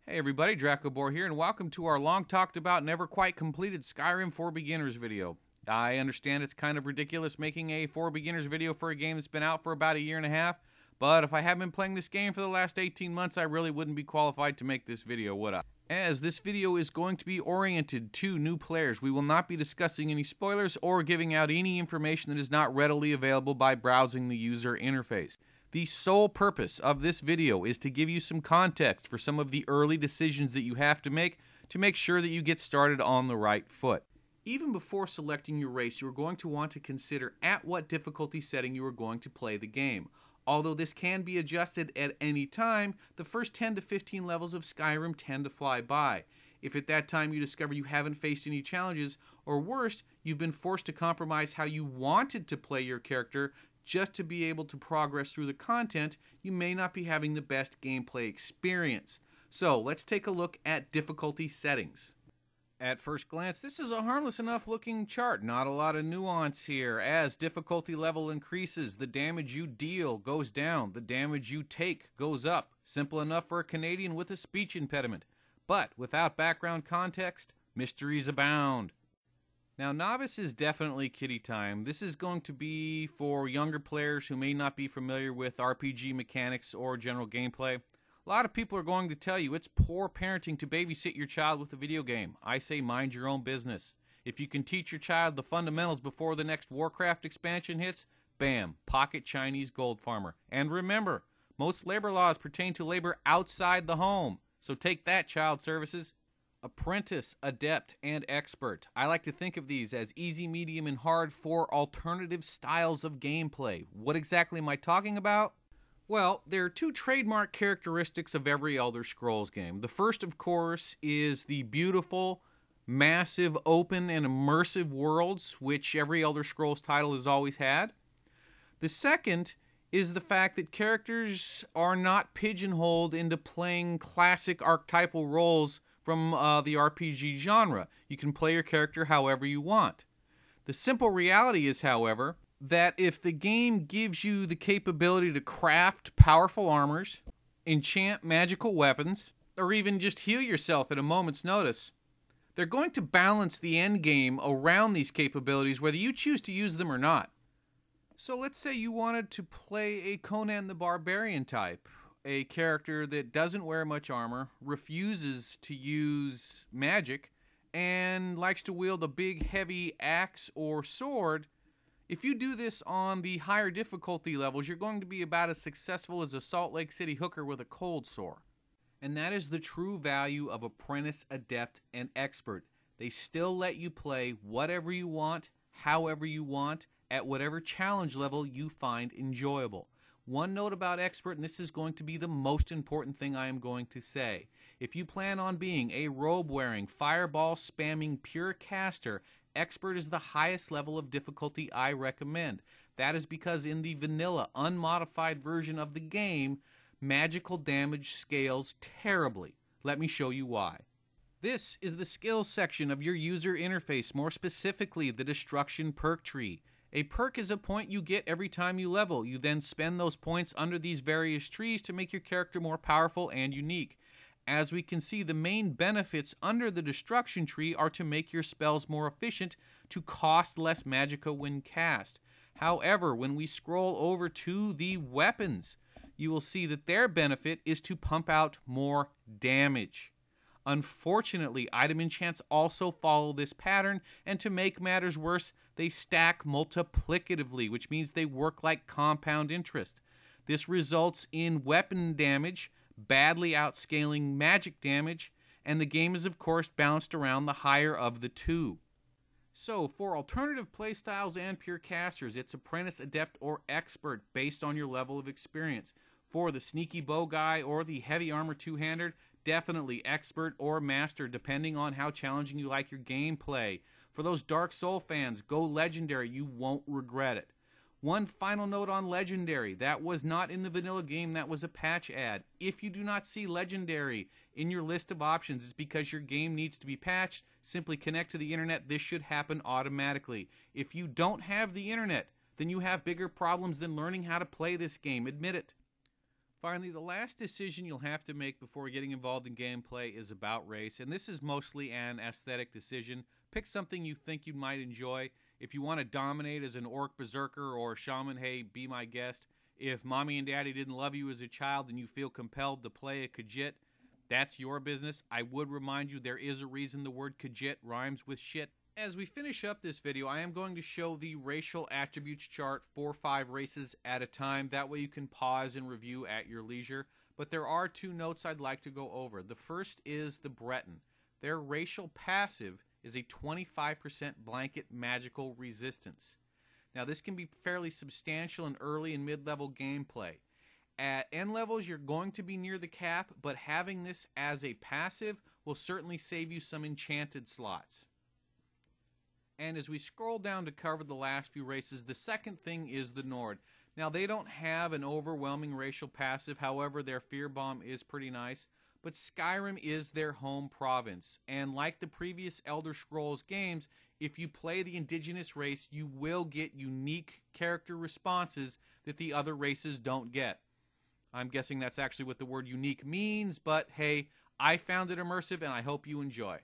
Hey everybody, Dracobor here, and welcome to our long talked about never quite completed Skyrim for Beginners video. I understand it's kind of ridiculous making a for beginners video for a game that's been out for about a year and a half, but if I haven't been playing this game for the last 18 months, I really wouldn't be qualified to make this video, would I? As this video is going to be oriented to new players, we will not be discussing any spoilers or giving out any information that is not readily available by browsing the user interface. The sole purpose of this video is to give you some context for some of the early decisions that you have to make sure that you get started on the right foot. Even before selecting your race, you are going to want to consider at what difficulty setting you are going to play the game. Although this can be adjusted at any time, the first 10 to 15 levels of Skyrim tend to fly by. If at that time you discover you haven't faced any challenges, or worse, you've been forced to compromise how you wanted to play your character just to be able to progress through the content, you may not be having the best gameplay experience. So let's take a look at difficulty settings. At first glance, this is a harmless enough looking chart. Not a lot of nuance here. As difficulty level increases, the damage you deal goes down, the damage you take goes up. Simple enough for a Canadian with a speech impediment. But without background context, mysteries abound. Now, Novice is definitely kiddie time. This is going to be for younger players who may not be familiar with RPG mechanics or general gameplay. A lot of people are going to tell you it's poor parenting to babysit your child with a video game. I say mind your own business. If you can teach your child the fundamentals before the next Warcraft expansion hits, bam, pocket Chinese gold farmer. And remember, most labor laws pertain to labor outside the home. So take that, child services. Apprentice, Adept, and Expert. I like to think of these as easy, medium, and hard for alternative styles of gameplay. What exactly am I talking about? Well, there are two trademark characteristics of every Elder Scrolls game. The first, of course, is the beautiful, massive, open, and immersive worlds, which every Elder Scrolls title has always had. The second is the fact that characters are not pigeonholed into playing classic archetypal roles from the RPG genre. You can play your character however you want. The simple reality is, however, that if the game gives you the capability to craft powerful armors, enchant magical weapons, or even just heal yourself at a moment's notice, they're going to balance the end game around these capabilities whether you choose to use them or not. So let's say you wanted to play a Conan the Barbarian type, a character that doesn't wear much armor, refuses to use magic, and likes to wield a big heavy axe or sword. If you do this on the higher difficulty levels, you're going to be about as successful as a Salt Lake City hooker with a cold sore. And that is the true value of Apprentice, Adept, and Expert. They still let you play whatever you want, however you want, at whatever challenge level you find enjoyable. One note about Expert, and this is going to be the most important thing I am going to say. If you plan on being a robe-wearing, fireball-spamming pure caster, Expert is the highest level of difficulty I recommend. That is because in the vanilla, unmodified version of the game, magical damage scales terribly. Let me show you why. This is the skills section of your user interface, more specifically the destruction perk tree. A perk is a point you get every time you level. You then spend those points under these various trees to make your character more powerful and unique. As we can see, the main benefits under the destruction tree are to make your spells more efficient, to cost less magicka when cast. However, when we scroll over to the weapons, you will see that their benefit is to pump out more damage. Unfortunately, item enchants also follow this pattern, and to make matters worse, they stack multiplicatively, which means they work like compound interest. This results in weapon damage, badly outscaling magic damage, and the game is of course balanced around the higher of the two. So, for alternative playstyles and pure casters, it's Apprentice, Adept, or Expert based on your level of experience. For the sneaky bow guy or the heavy armor two-hander, definitely Expert or Master, depending on how challenging you like your gameplay. For those Dark Soul fans, go Legendary. You won't regret it. One final note on Legendary. That was not in the vanilla game. That was a patch ad. If you do not see Legendary in your list of options, it's because your game needs to be patched. Simply connect to the internet. This should happen automatically. If you don't have the internet, then you have bigger problems than learning how to play this game. Admit it. Finally, the last decision you'll have to make before getting involved in gameplay is about race, and this is mostly an aesthetic decision. Pick something you think you might enjoy. If you want to dominate as an orc berserker or shaman, hey, be my guest. If mommy and daddy didn't love you as a child and you feel compelled to play a Khajiit, that's your business. I would remind you there is a reason the word Khajiit rhymes with shit. As we finish up this video, I am going to show the racial attributes chart for 5 races at a time. That way you can pause and review at your leisure. But there are 2 notes I'd like to go over. The first is the Breton. Their racial passive is a 25% blanket magical resistance. Now this can be fairly substantial in early and mid-level gameplay. At end levels you're going to be near the cap, but having this as a passive will certainly save you some enchanted slots. And as we scroll down to cover the last few races, the second thing is the Nord. Now they don't have an overwhelming racial passive, however their Fear Bomb is pretty nice. But Skyrim is their home province, and like the previous Elder Scrolls games, if you play the indigenous race, you will get unique character responses that the other races don't get. I'm guessing that's actually what the word unique means, but hey, I found it immersive and I hope you enjoy.